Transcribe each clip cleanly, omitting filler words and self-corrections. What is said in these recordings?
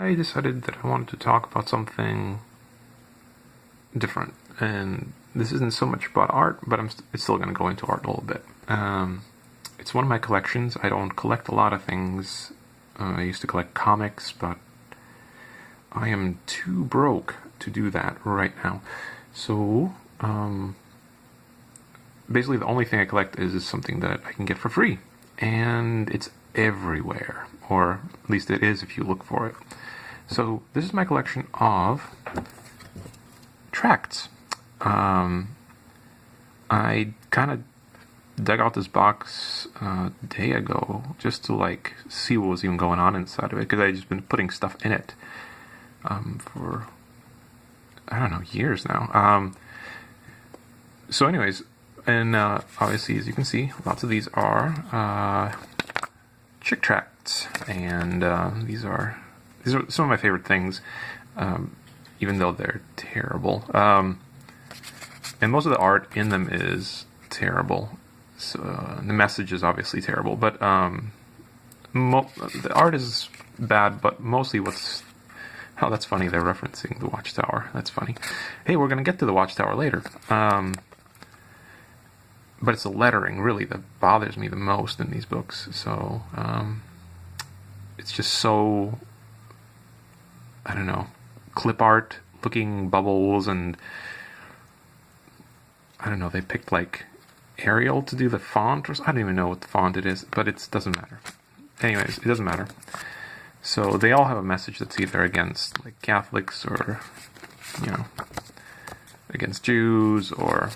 I decided that I wanted to talk about something different, and this isn't so much about art, but it's still going to go into art a little bit. It's one of my collections. I don't collect a lot of things. I used to collect comics, but I am too broke to do that right now. So, basically the only thing I collect is something that I can get for free. And it's everywhere, or at least it is if you look for it. So this is my collection of tracts. I kind of dug out this box a day ago just to see what was even going on inside of it, because I just been putting stuff in it for I don't know, years now. So anyways, and obviously, as you can see, lots of these are chick tracts, and these are some of my favorite things, even though they're terrible. And most of the art in them is terrible. So the message is obviously terrible, but the art is bad. But mostly, oh, that's funny. They're referencing the Watchtower. That's funny. Hey, we're gonna get to the Watchtower later. But it's the lettering, really, that bothers me the most in these books. So, it's just so, I don't know, clip art looking bubbles, and I don't know, they picked Arial to do the font, or I don't even know what the font it is, but it doesn't matter. Anyways, it doesn't matter. So they all have a message that's either against Catholics, or, against Jews, or,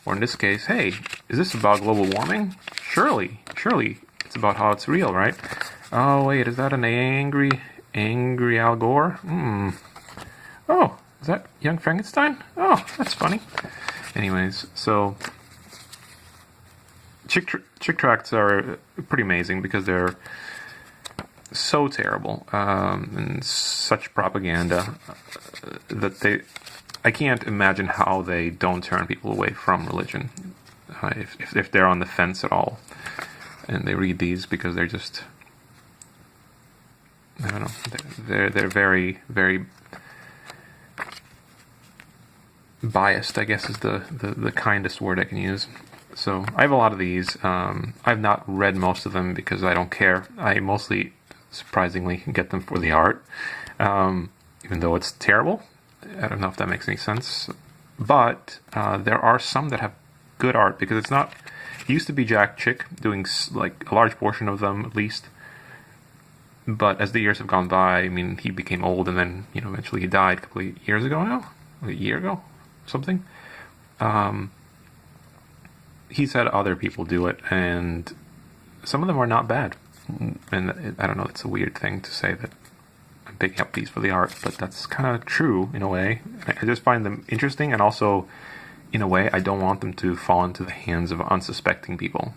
or in this case, hey, is this about global warming? Surely, it's about how it's real, right? Oh, wait, is that an angry Al Gore? Oh, is that Young Frankenstein? Oh, that's funny. Anyways, so chick tracts are pretty amazing because they're so terrible and such propaganda that I can't imagine how they don't turn people away from religion if they're on the fence at all, and they read these, because they're just, I don't know, they're very, very biased, I guess is the kindest word I can use. So I have a lot of these. I've not read most of them because I don't care. I mostly, surprisingly, get them for the art, even though it's terrible. I don't know if that makes any sense, but there are some that have good art, because it's not. It used to be Jack Chick doing a large portion of them at least, but as the years have gone by, I mean, he became old, and then eventually he died a couple of years ago now, a year ago, something. He's had other people do it, and some of them are not bad. And I don't know, it's a weird thing to say that I'm picking up these for the art, but that's kind of true in a way. I just find them interesting, and also, in a way, I don't want them to fall into the hands of unsuspecting people.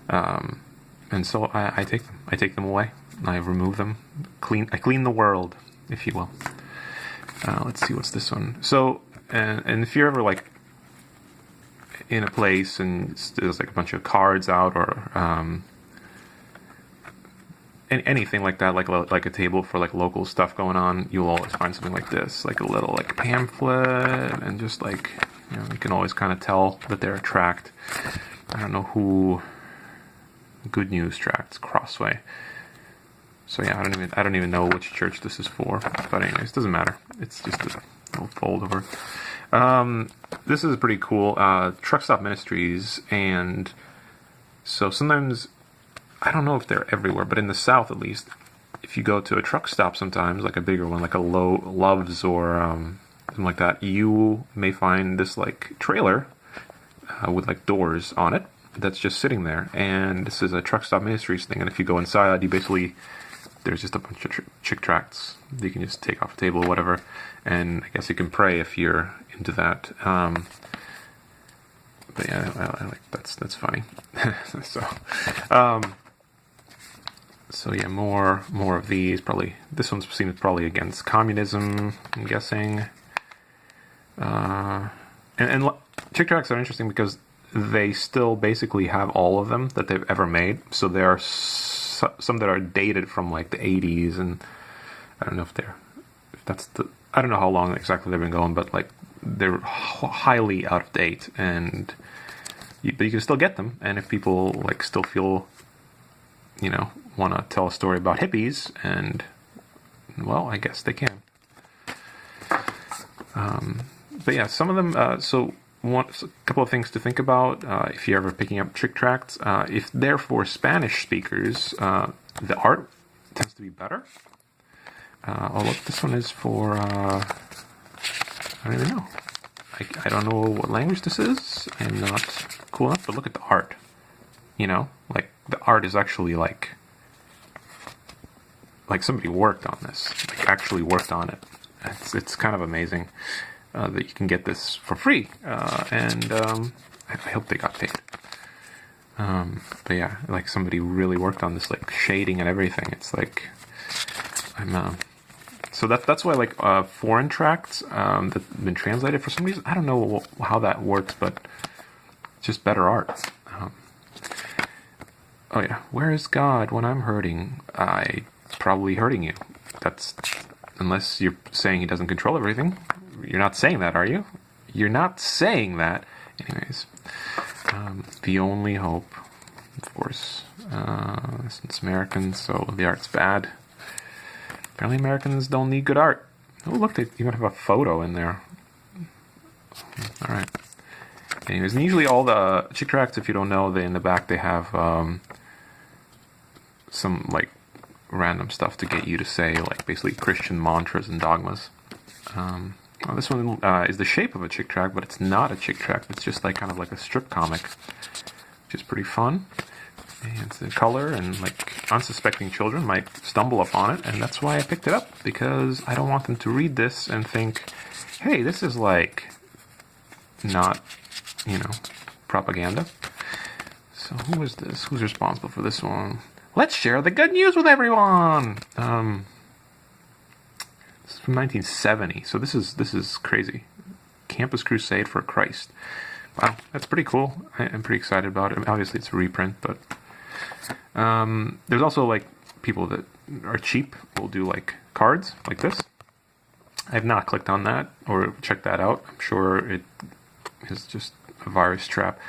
And so I take them. I take them away. I remove them. I clean the world, if you will. Let's see, what's this one? So, and if you're ever in a place and there's a bunch of cards out, or anything like that, like a table for local stuff going on, you'll always find something like this, a little pamphlet, and just you can always kind of tell that they're a tract. I don't know who. Good News Tracts, Crossway. So yeah, I don't even know which church this is for, but anyways, it doesn't matter. It's just a little fold over. This is pretty cool. Truck Stop Ministries, and so sometimes, I don't know if they're everywhere, but in the South at least, if you go to a truck stop sometimes, a bigger one, a Love's or something like that, you may find this trailer with doors on it that's just sitting there, and this is a Truck Stop Ministries thing. And if you go inside, there's just a bunch of chick tracts you can just take off a table or whatever, and I guess you can pray if you're into that. But yeah, I that's funny. So yeah, more of these. Probably this one seems probably against communism, I'm guessing. And chick tracts are interesting because they still basically have all of them that they've ever made. So they are some that are dated from like the 80s, and I don't know if I don't know how long exactly they've been going, but like they're highly out of date, and but you can still get them. And if people like still feel, want to tell a story about hippies, and well, I guess they can. But yeah, some of them. So a couple of things to think about if you're ever picking up trick tracts. If they're for Spanish speakers, the art tends to be better. Oh look, this one is for. I don't even know. I don't know what language this is. I'm not cool enough, but look at the art. Like the art is actually like somebody worked on this, like actually worked on it. It's kind of amazing that you can get this for free, and I hope they got paid. But yeah, like somebody really worked on this, like shading and everything. It's like so that's why like foreign tracts that've been translated for some reason. I don't know how that works, but it's just better art. Oh yeah, where is God when I'm hurting? I'm probably hurting you. That's unless you're saying He doesn't control everything. You're not saying that, are you? You're not saying that. Anyways, the only hope, of course. It's American, so the art's bad. Apparently Americans don't need good art. Oh, look, they even have a photo in there. All right. Anyways, and usually all the chick tracts, if you don't know, in the back they have some like random stuff to get you to say like basically Christian mantras and dogmas. Well, this one is the shape of a chick tract, but it's not a chick tract. It's just like kind of like a strip comic, which is pretty fun. And it's the color, and like unsuspecting children might stumble upon it, and that's why I picked it up, because I don't want them to read this and think, hey, this is like not, propaganda. So who is this? Who's responsible for this one? Let's share the good news with everyone. This is from 1970, so this is crazy. Campus Crusade for Christ. Wow, that's pretty cool. I'm pretty excited about it. Obviously, it's a reprint, but there's also like people that are cheap will do like cards like this. I've not clicked on that or checked that out. I'm sure it is just a virus trap.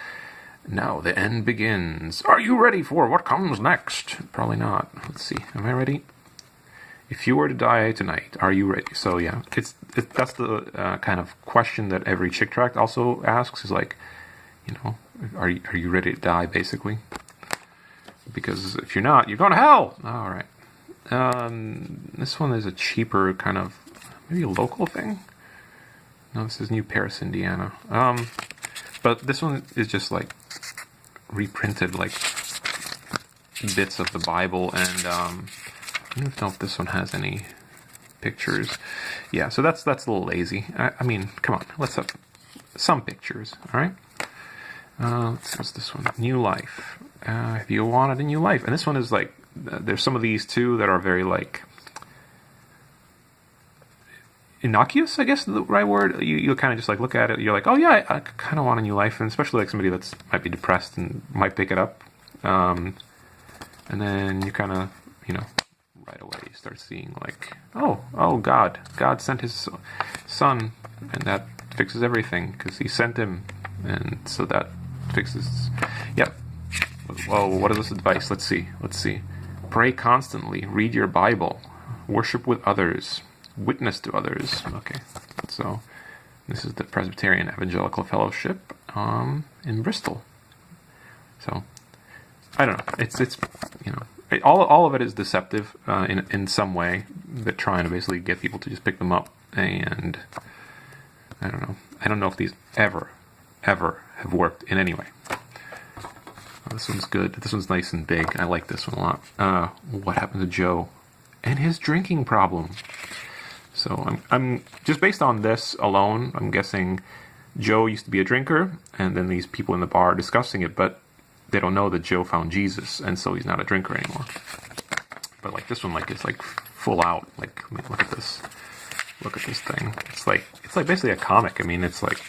Now the end begins. Are you ready for what comes next? Probably not. Let's see. Am I ready? If you were to die tonight, are you ready? So yeah, that's the kind of question that every chick tract also asks, is like, are you ready to die, basically? Because if you're not, you're going to hell. All right. This one is a cheaper kind of maybe a local thing. No, this is New Paris, Indiana. But this one is just like reprinted like bits of the Bible, and I don't know if this one has any pictures. Yeah, so that's a little lazy. I mean, come on, let's have some pictures, all right? What's this one? New life. If you wanted a new life. And this one is like, there's some of these too that are very like innocuous, I guess is the right word. You kind of just like look at it, you're like, oh yeah, I kind of want a new life. And especially like somebody that's might be depressed and might pick it up. And then you kind of, right away you start seeing like, oh God sent his son, and that fixes everything because he sent him, and so that fixes. Yep. Well, what is this advice? Let's see. Pray constantly. Read your Bible. Worship with others. Witness to others. Okay. So this is the Presbyterian Evangelical Fellowship in Bristol. So I don't know. It's all of it is deceptive in some way. They're trying to basically get people to just pick them up, and I don't know. I don't know if these ever have worked in any way. Oh, this one's good. This one's nice and big. I like this one a lot. What happened to Joe and his drinking problem? So I'm just based on this alone, I'm guessing Joe used to be a drinker, and then these people in the bar are discussing it, but they don't know that Joe found Jesus, and so he's not a drinker anymore. But like this one, like it's like full out. Like, I mean, look at this. Look at this thing. It's like basically a comic. I mean, it's like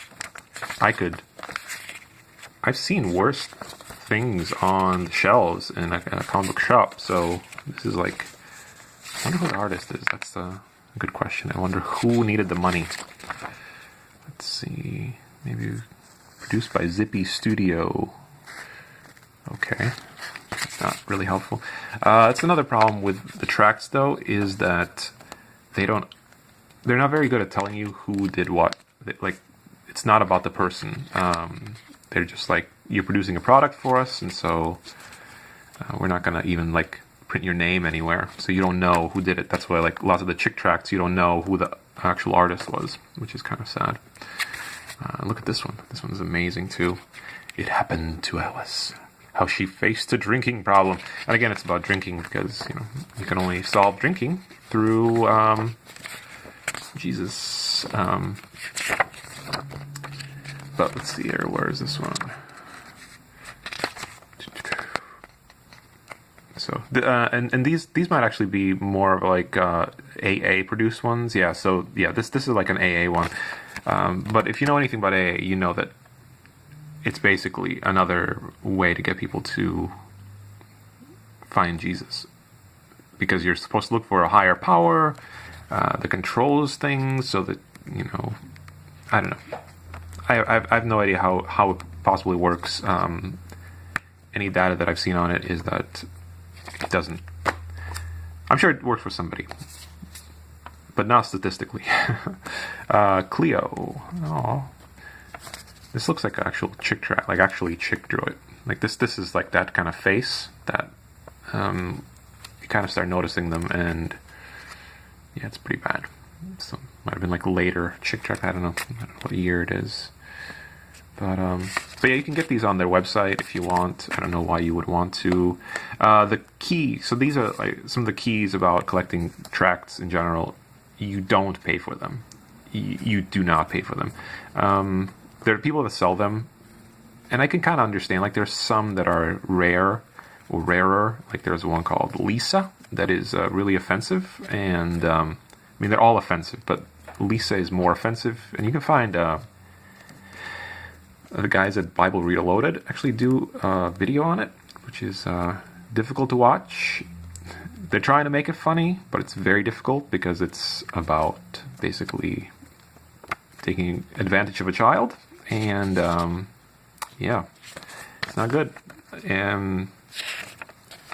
I've seen worse things on the shelves in a comic book shop. So this is like, I wonder who the artist is. That's a good question. I wonder who needed the money. Let's see. Maybe produced by Zippy Studio. Okay. Not really helpful. That's another problem with the tracts, though, is that they're not very good at telling you who did what. Like, it's not about the person. They're just like, you're producing a product for us, and so we're not gonna even like print your name anywhere, so you don't know who did it. That's why, like, lots of the chick tracts, you don't know who the actual artist was, which is kind of sad. Look at this one. This one's amazing too. It happened to Alice. How she faced a drinking problem. And again, it's about drinking because, you know, you can only solve drinking through Jesus. But let's see here. Where is this one? So, and these might actually be more of like AA produced ones. Yeah. So yeah, this is like an AA one. But if you know anything about AA, you know that it's basically another way to get people to find Jesus, because you're supposed to look for a higher power that controls things, so that, you know, I don't know. I have no idea how it possibly works. Any data that I've seen on it is that it doesn't. I'm sure it works for somebody, but not statistically. Cleo. Oh. This looks like an actual chick tract, like actually chick drew it. Like this is like that kind of face that you kind of start noticing them, and yeah, it's pretty bad. So might have been like later chick tract. I don't know what year it is, but yeah, you can get these on their website if you want. I don't know why you would want to. The key. So these are like some of the keys about collecting tracts in general. You don't pay for them. You do not pay for them. There are people that sell them, and I can kind of understand. Like, there's some that are rare or rarer. Like, there's one called Lisa that is really offensive, and I mean, they're all offensive, but Lisa is more offensive. And you can find the guys at Bible Reloaded actually do a video on it, which is difficult to watch. They're trying to make it funny, but it's very difficult because it's about basically taking advantage of a child. And, yeah, it's not good. And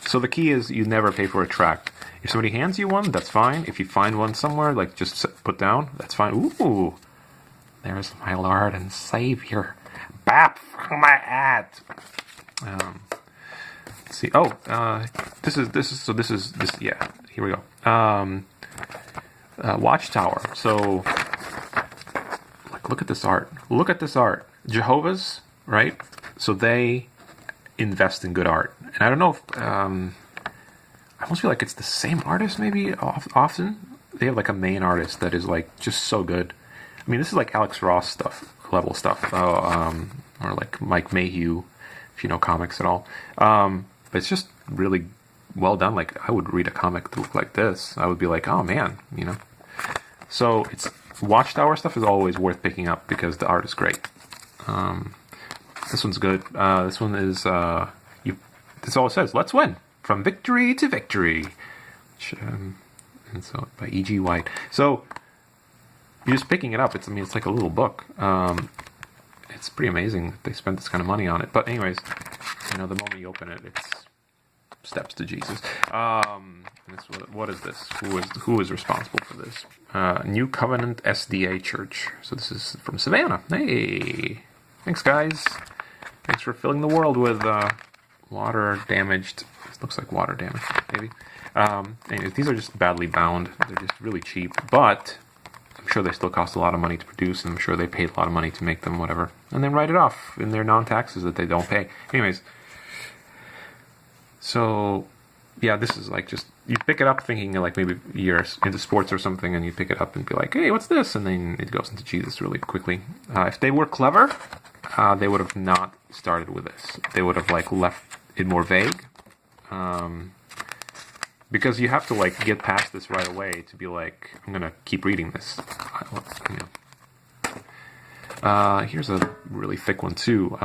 so the key is you never pay for a tract. If somebody hands you one, that's fine. If you find one somewhere, like just put down, that's fine. Ooh, there's my Lord and Savior. Bap from my hat. Let's see. Oh, this is, yeah, here we go. Watchtower. So, look at this art. Look at this art. Jehovah's, right? So they invest in good art. And I don't know if... I almost feel like it's the same artist, maybe, often. They have, like, a main artist that is, like, just so good. I mean, this is, like, Alex Ross level stuff. Or, like, Mike Mayhew, if you know comics at all. But it's just really well done. Like, I would read a comic that looked like this. I would be like, oh, man, you know. So, it's... Watchtower stuff is always worth picking up because the art is great. This one's good. This one is this all it says. Let's win from victory to victory. Which, and so by E.G. White. So you're just picking it up. It's like a little book. It's pretty amazing that they spent this kind of money on it. But anyways, you know, the moment you open it, it's steps to Jesus. What is this? Who is responsible for this? New Covenant SDA Church. So this is from Savannah. Hey, thanks guys. Thanks for filling the world with water damaged. This looks like water damage, maybe. Anyways, these are just badly bound. They're just really cheap, but I'm sure they still cost a lot of money to produce, and I'm sure they paid a lot of money to make them, whatever, and then write it off in their non-taxes that they don't pay. Anyways. So, yeah, this is like just, you pick it up thinking like maybe you're into sports or something, and you pick it up and be like, hey, what's this? And then it goes into Jesus really quickly. If they were clever, they would have not started with this. They would have like left it more vague. Because you have to like get past this right away to be like, I'm going to keep reading this. Here's a really thick one too.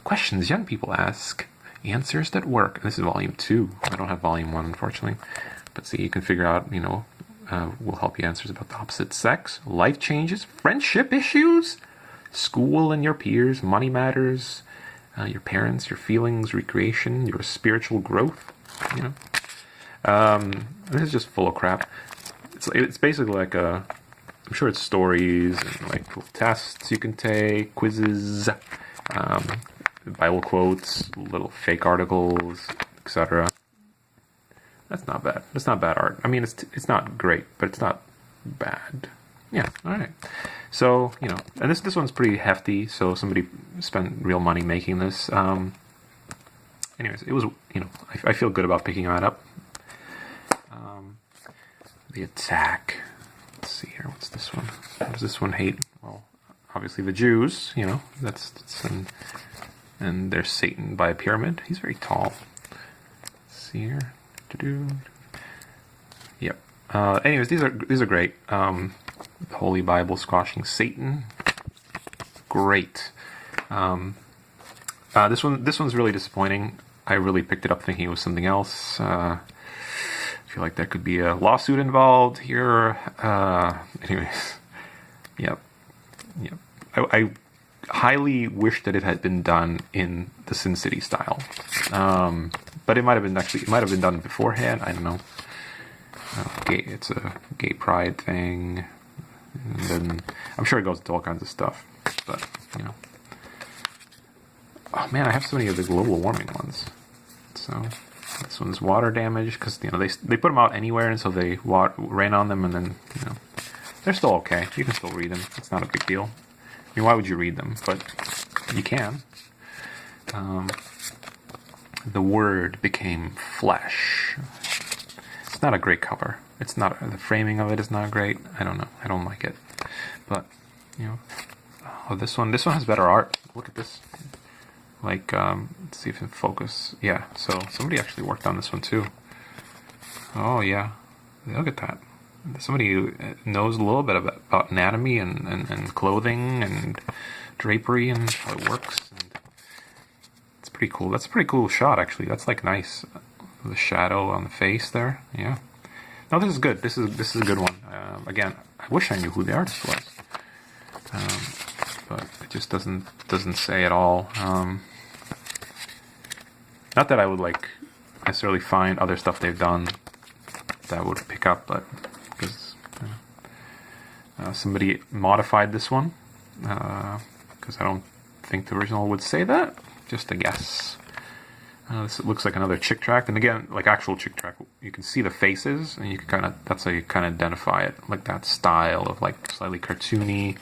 Questions young people ask. Answers that work. This is volume 2. I don't have volume 1, unfortunately. But see, you can figure out, will help you answers about the opposite sex, life changes, friendship issues, school and your peers, money matters, your parents, your feelings, recreation, your spiritual growth. This is just full of crap. It's basically like I'm sure it's stories and like little tests you can take, quizzes, Bible quotes, little fake articles, etc. That's not bad. That's not bad art. I mean, it's not great, but it's not bad. Yeah. All right. So and this one's pretty hefty. So somebody spent real money making this. Anyways, it was I feel good about picking that up. The attack. Let's see here. What's this one? What does this one hate? Well, obviously the Jews. And there's Satan by a pyramid. He's very tall. Let's see here. Yep. Anyways, these are great. The Holy Bible squashing Satan. Great. This one's really disappointing. I really picked it up thinking it was something else. I feel like there could be a lawsuit involved here. Anyways, yep. I highly wish that it had been done in the Sin City style, but it might have been done beforehand. I don't know. It's a gay pride thing, and then I'm sure it goes into all kinds of stuff. But oh man, I have so many of the global warming ones. So this one's water damage because they put them out anywhere, and so they rain on them, and then they're still okay. You can still read them. It's not a big deal. I mean, why would you read them? But you can. The Word became flesh. It's not a great cover. It's not. The framing of it is not great. I don't know. I don't like it. But this one has better art. Look at this. Like, let's see if it focus. Yeah. So somebody actually worked on this one too. Oh yeah. Look at that. Somebody who knows a little bit about anatomy and clothing and drapery and how it works. And it's pretty cool. That's a pretty cool shot, actually. That's like nice. The shadow on the face there. Yeah. No, this is good. This is a good one. Again, I wish I knew who the artist was, but it just doesn't say at all. Not that I would like necessarily find other stuff they've done that I would pick up, but because somebody modified this one, because I don't think the original would say that. Just a guess. This looks like another chick tract, and again, like actual chick tract, you can see the faces, and you can that's how you kind of identify it, like that style of like slightly cartoony,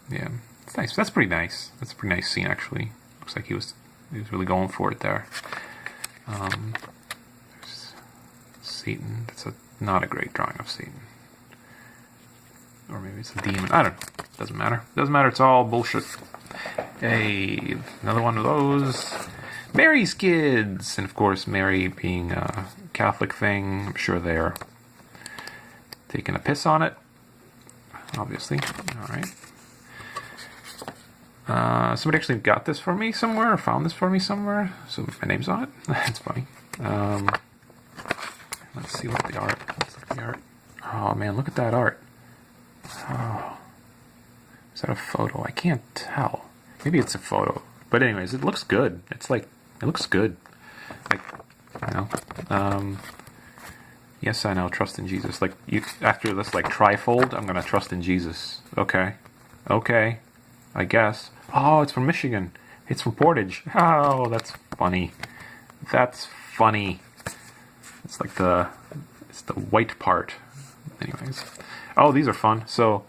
yeah, it's nice. That's pretty nice. That's a pretty nice scene, actually. Looks like he was really going for it there. There's Satan. That's not a great drawing of Satan, or maybe it's a demon. I don't know. Doesn't matter. Doesn't matter. It's all bullshit. Hey, another one of those. Mary's Kids, and of course, Mary being a Catholic thing. I'm sure they're taking a piss on it. Obviously. All right. Somebody actually got this for me somewhere, or found this for me somewhere, so my name's on it. That's funny. Let's see what the art. Let's look at the art. Oh man, look at that art. Oh, is that a photo? I can't tell. Maybe it's a photo. But anyways, it looks good. It's like, it looks good. Like, I know. Yes, I know. Trust in Jesus. Like, after this, like, trifold, I'm gonna trust in Jesus. Okay. Okay. I guess. Oh, it's from Michigan. It's from Portage. Oh, that's funny. That's funny. It's like it's the white part. Anyways. Oh, these are fun. So,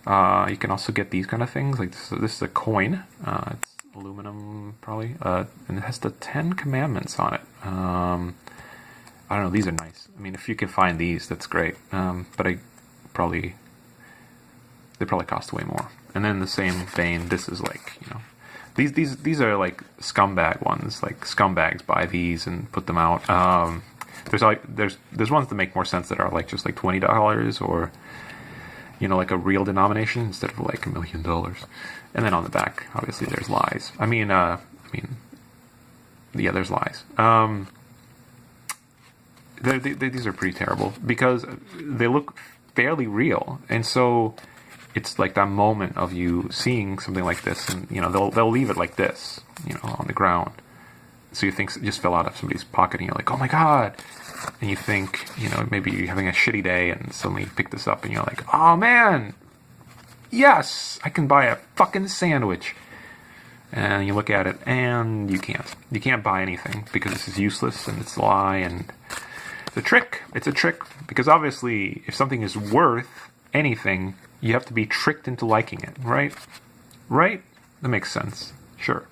you can also get these kind of things. Like this is a coin. It's aluminum, probably. And it has the 10 Commandments on it. I don't know. These are nice. I mean, if you can find these, that's great. But they probably cost way more. And then in the same vein, this is like, these are like scumbag ones. Like scumbags buy these and put them out. There's ones that make more sense that are like just like $20 or you know, like a real denomination instead of like $1 million. And then on the back, obviously, there's lies. Yeah, there's lies. These are pretty terrible because they look fairly real, and so it's like that moment of you seeing something like this, and you know they'll leave it like this, you know, on the ground. So you think it just fell out of somebody's pocket, and you're like, oh my god. And you think, you know, maybe you're having a shitty day, and suddenly you pick this up, and you're like, oh man, yes, I can buy a fucking sandwich. And you look at it, and you can't. You can't buy anything because this is useless, and it's a lie, and it's a trick. It's a trick because obviously, if something is worth anything, you have to be tricked into liking it, right? Right? That makes sense. Sure.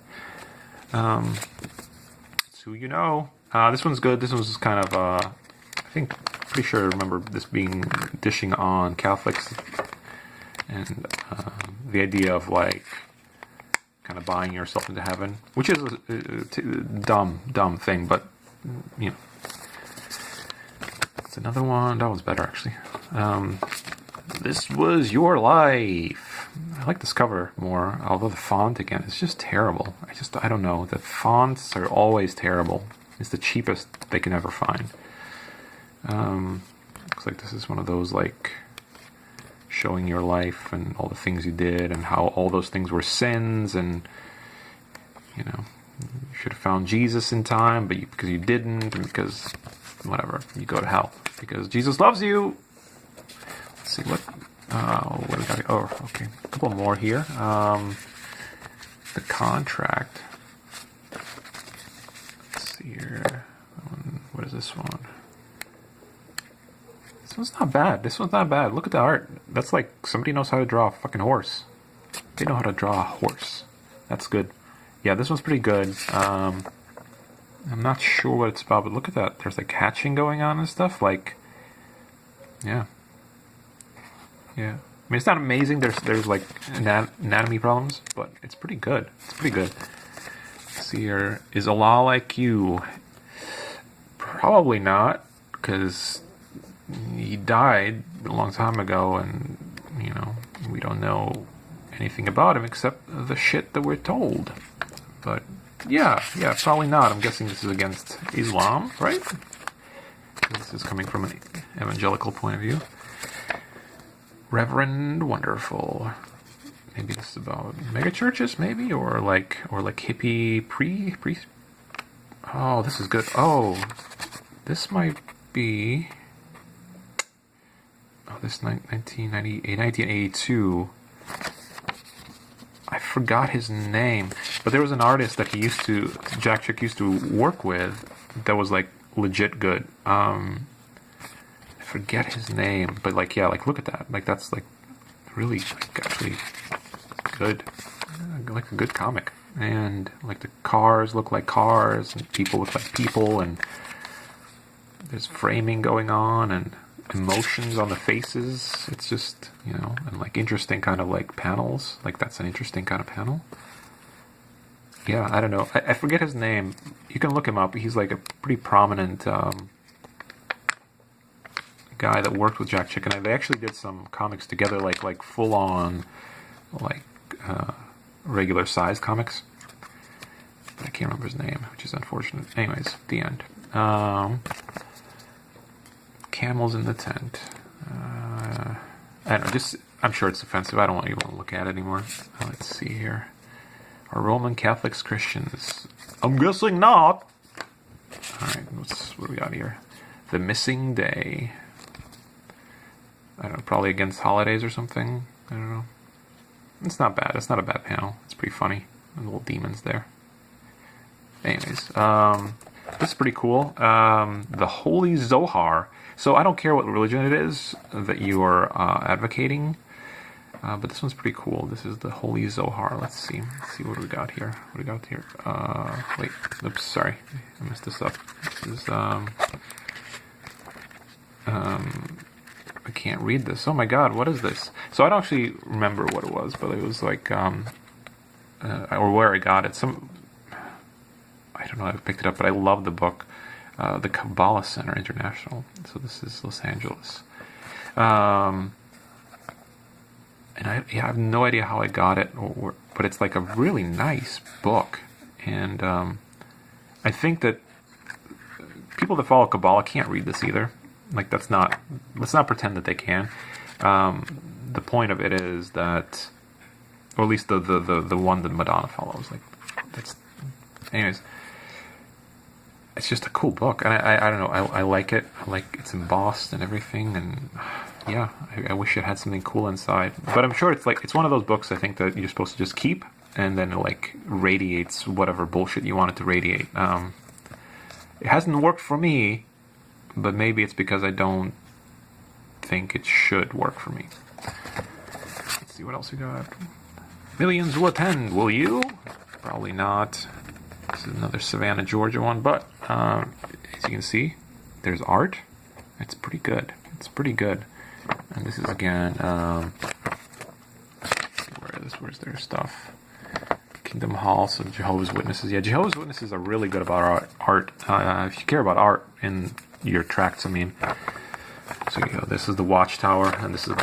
So you know, this one's good. This one's kind of, I think, pretty sure I remember this being dishing on Catholics, and the idea of like kind of buying yourself into heaven, which is a dumb thing, but you know, it's another one. That one's better actually. This was your life. I like this cover more, although the font again is just terrible. I don't know. The fonts are always terrible. It's the cheapest they can ever find. Looks like this is one of those like showing your life and all the things you did and how all those things were sins, and you know, you should have found Jesus in time, but because you didn't, and because whatever, you go to hell because Jesus loves you. Let's see what do we got? Oh, okay, a couple more here. The contract. Let's see here. What is this one? This one's not bad. This one's not bad. Look at the art. That's like somebody knows how to draw a fucking horse. They know how to draw a horse. That's good. Yeah, this one's pretty good. I'm not sure what it's about, but look at that. There's like hatching going on and stuff. Like, yeah. Yeah. I mean, it's not amazing. There's like anatomy problems, but it's pretty good. It's pretty good. Let's see here. Is Allah like you? Probably not, because he died a long time ago, and you know, we don't know anything about him except the shit that we're told. But yeah, probably not. I'm guessing this is against Islam, right? This is coming from an evangelical point of view. Reverend Wonderful. Maybe this is about mega churches, maybe, or like hippie priest. Oh, this is good. Oh, this might be. Oh, this 1982. I forgot his name, but there was an artist that Jack Chick used to work with that was like legit good. I forget his name, but like, yeah, like look at that. Like that's like really like actually good. Like a good comic. And like the cars look like cars and people look like people, and there's framing going on and emotions on the faces. It's just, you know, and like interesting kind of like panels. Like that's an interesting kind of panel. Yeah, I don't know. I forget his name. You can look him up. He's like a pretty prominent guy that worked with Jack Chick, and they actually did some comics together, like full on, like regular size comics. But I can't remember his name, which is unfortunate. Anyways, the end. Camels in the tent. I don't know. I'm sure it's offensive. I don't even want to look at it anymore. Let's see here. Are Roman Catholics Christians? I'm guessing not. All right. What do we got here? The Missing Day. I don't know. Probably against holidays or something. I don't know. It's not bad. It's not a bad panel. It's pretty funny. And little demons there. Anyways, this is pretty cool. The Holy Zohar. So I don't care what religion it is that you are advocating, but this one's pretty cool. This is the Holy Zohar. Let's see what we got here. What do we got here? Wait. Oops. Sorry, I messed this up. This is I can't read this. Oh my God, what is this? So I don't actually remember what it was, but it was like or where I got it. I don't know how I picked it up, but I love the book. The Kabbalah Center International. So this is Los Angeles. and I have no idea how I got it, but it's like a really nice book. And I think that people that follow Kabbalah can't read this either. Like, let's not pretend that they can. The point of it is that, or at least the one that Madonna follows, like, that's, anyways, it's just a cool book, and I don't know, I like it. I like it's embossed and everything, and yeah, I wish it had something cool inside. But I'm sure it's one of those books I think that you're supposed to just keep, and then it like radiates whatever bullshit you want it to radiate. It hasn't worked for me, but maybe it's because I don't think it should work for me. Let's see what else we got. Millions will attend, will you? Probably not. This is another Savannah, Georgia one, but as you can see, there's art. It's pretty good. It's pretty good. And this is again, where's their stuff? Kingdom Hall, so Jehovah's Witnesses. Yeah, Jehovah's Witnesses are really good about art. If you care about art in your tracts, I mean. So you know, this is the Watchtower, and this is,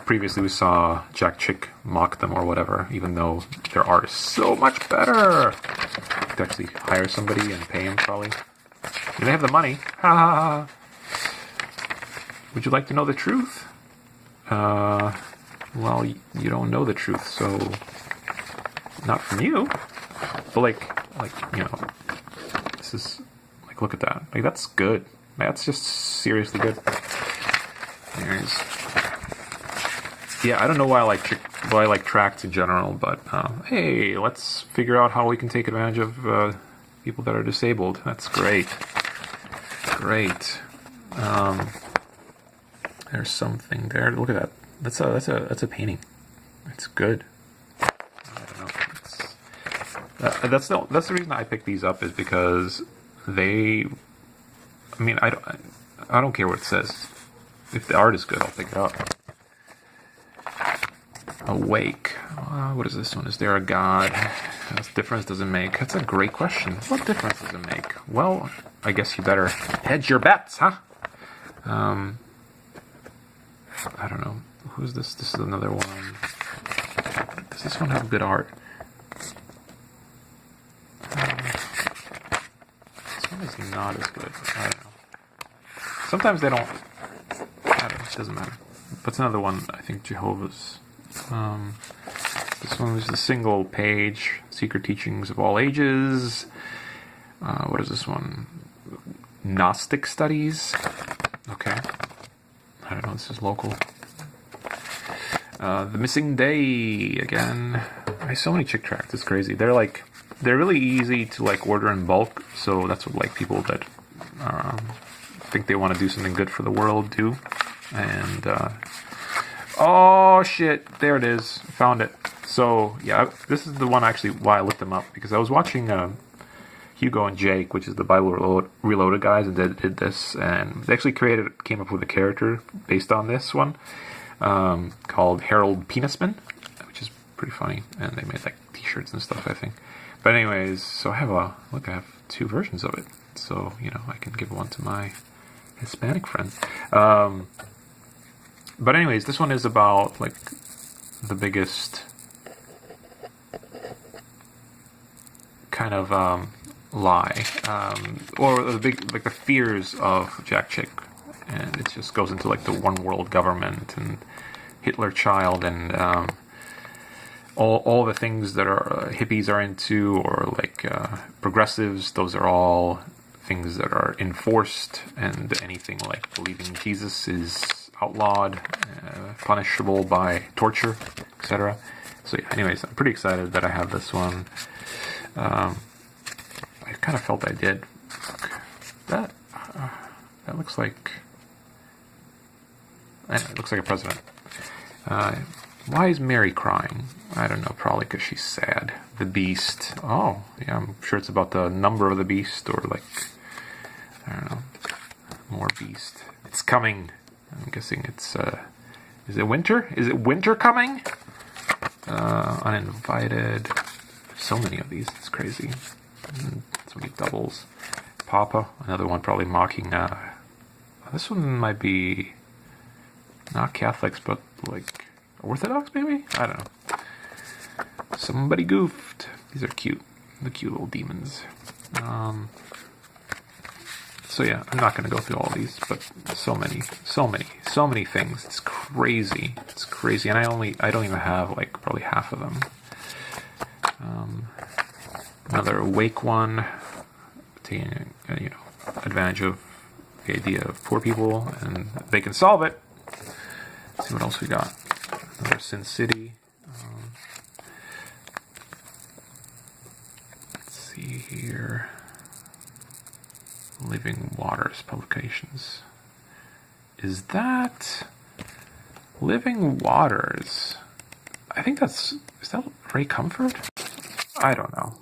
previously we saw Jack Chick mock them or whatever, even though their art is so much better. You could actually hire somebody and pay him, probably. They have the money. Ha ha ha. Would you like to know the truth? Well, you don't know the truth, so not from you. But like you know, this is like, look at that. Like, that's good. That's just seriously good. There's, yeah, I don't know why I like tracts in general, but hey, let's figure out how we can take advantage of people that are disabled. That's great. Great. There's something there. Look at that. That's a painting. It's good. I don't know. That's the reason I picked these up, is because they. I mean, I don't care what it says. If the art is good, I'll pick it up. Awake. What is this one? Is there a God? What difference does it make? That's a great question. What difference does it make? Well, I guess you better hedge your bets, huh? I don't know. Who's this? This is another one. Does this one have good art? This one is not as good. I don't know. Sometimes they don't. It doesn't matter. But it's another one, I think, Jehovah's. This one is the single page, Secret Teachings of All Ages. What is this one? Gnostic Studies. Okay. I don't know, this is local. The Missing Day, again. I have so many chick tracts, it's crazy. They're really easy to like order in bulk, so that's what like people that think they want to do something good for the world do. And oh shit, there it is, found it. So yeah, this is the one actually why I looked them up, because I was watching Hugo and Jake, which is the Bible Reloaded guys, and they did this, and they actually came up with a character based on this one, called Harold Penisman, which is pretty funny, and they made like t-shirts and stuff, I think. But anyways, so I have two versions of it, so you know, I can give one to my Hispanic friends. But anyways, this one is about like the biggest kind of lie, or the big, like, the fears of Jack Chick, and it just goes into like the one world government and Hitler Child and all the things that are hippies are into, or like progressives. Those are all things that are enforced, and anything like believing Jesus is outlawed, punishable by torture, etc. So yeah, anyways, I'm pretty excited that I have this one. I kind of felt I did. That looks like, it looks like a president. Why is Mary crying? I don't know, probably because she's sad. The Beast. Oh, yeah, I'm sure it's about the number of the beast, or like, I don't know, more beast. It's coming. I'm guessing it's, is it winter? Is it winter coming? Uninvited. So many of these, it's crazy. So many doubles. Papa, another one probably mocking, this one might be not Catholics, but like Orthodox, maybe? I don't know. Somebody goofed. These are cute. The cute little demons. So yeah, I'm not going to go through all these, but so many things. It's crazy. It's crazy. And I don't even have like probably half of them. Another awake one, taking advantage of the idea of poor people, and they can solve it. Let's see what else we got. Another Sin City. Let's see here. Living Waters Publications. Is that Living Waters? I think is that Ray Comfort? I don't know.